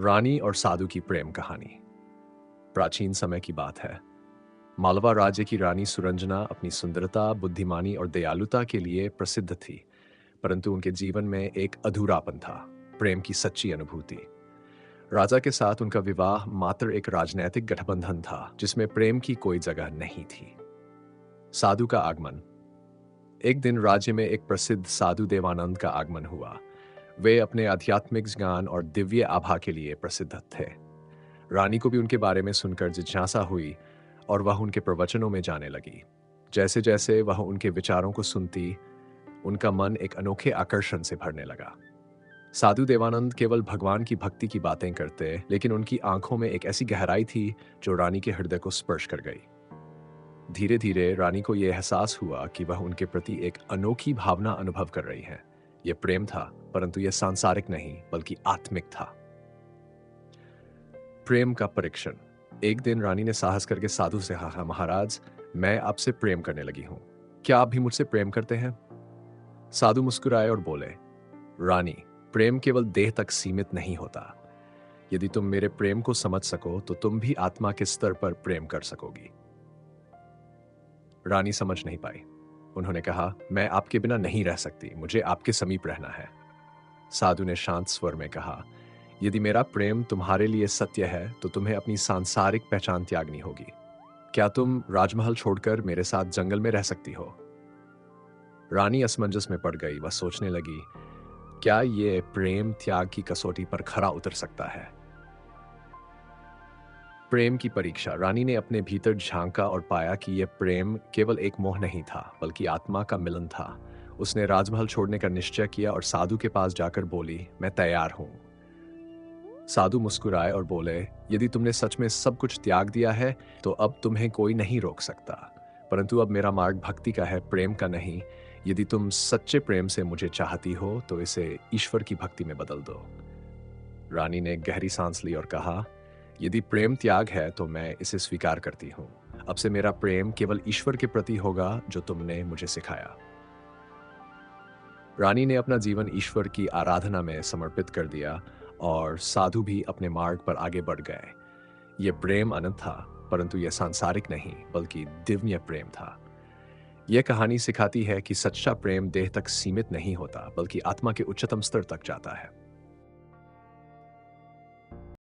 रानी और साधु की प्रेम कहानी। प्राचीन समय की बात है। मालवा राज्य की रानी सुरंजना अपनी सुंदरता, बुद्धिमानी और दयालुता के लिए प्रसिद्ध थी, परंतु उनके जीवन में एक अधूरापन था, प्रेम की सच्ची अनुभूति। राजा के साथ उनका विवाह मात्र एक राजनैतिक गठबंधन था, जिसमें प्रेम की कोई जगह नहीं थी। साधु का आगमन। एक दिन राज्य में एक प्रसिद्ध साधु देवानंद का आगमन हुआ। वे अपने आध्यात्मिक ज्ञान और दिव्य आभा के लिए प्रसिद्ध थे। रानी को भी उनके बारे में सुनकर जिज्ञासा हुई और वह उनके प्रवचनों में जाने लगी। जैसे जैसे वह उनके विचारों को सुनती, उनका मन एक अनोखे आकर्षण से भरने लगा। साधु देवानंद केवल भगवान की भक्ति की बातें करते, लेकिन उनकी आंखों में एक ऐसी गहराई थी जो रानी के हृदय को स्पर्श कर गई। धीरे धीरे रानी को यह एहसास हुआ कि वह उनके प्रति एक अनोखी भावना अनुभव कर रही है। यह प्रेम था, परंतु यह सांसारिक नहीं बल्कि आत्मिक था। प्रेम का परीक्षण। एक दिन रानी ने साहस करके साधु से कहा, महाराज, मैं आपसे प्रेम करने लगी हूं। क्या आप भी मुझसे प्रेम करते हैं? साधु मुस्कुराए और बोले, रानी, प्रेम केवल देह तक सीमित नहीं होता। यदि तुम मेरे प्रेम को समझ सको तो तुम भी आत्मा के स्तर पर प्रेम कर सकोगी। रानी समझ नहीं पाई। उन्होंने कहा, मैं आपके बिना नहीं रह सकती, मुझे आपके समीप रहना है। साधु ने शांत स्वर में कहा, यदि मेरा प्रेम तुम्हारे लिए सत्य है तो तुम्हें अपनी सांसारिक पहचान त्यागनी होगी। क्या तुम राजमहल छोड़कर मेरे साथ जंगल में रह सकती हो? रानी असमंजस में पड़ गई। वह सोचने लगी, क्या ये प्रेम त्याग की कसौटी पर खरा उतर सकता है? प्रेम की परीक्षा। रानी ने अपने भीतर झांका और पाया कि यह प्रेम केवल एक मोह नहीं था, बल्कि आत्मा का मिलन था। उसने राजमहल छोड़ने का निश्चय किया और साधु के पास जाकर बोली, मैं तैयार हूं। साधु मुस्कुराए और बोले, यदि तुमने सच में सब कुछ त्याग दिया है तो अब तुम्हें कोई नहीं रोक सकता। परंतु अब मेरा मार्ग भक्ति का है, प्रेम का नहीं। यदि तुम सच्चे प्रेम से मुझे चाहती हो तो इसे ईश्वर की भक्ति में बदल दो। रानी ने गहरी सांस ली और कहा, यदि प्रेम त्याग है तो मैं इसे स्वीकार करती हूँ। अब से मेरा प्रेम केवल ईश्वर के प्रति होगा जो तुमने मुझे सिखाया। रानी ने अपना जीवन ईश्वर की आराधना में समर्पित कर दिया और साधु भी अपने मार्ग पर आगे बढ़ गए। यह प्रेम अनंत था, परंतु यह सांसारिक नहीं बल्कि दिव्य प्रेम था। यह कहानी सिखाती है कि सच्चा प्रेम देह तक सीमित नहीं होता, बल्कि आत्मा के उच्चतम स्तर तक जाता है।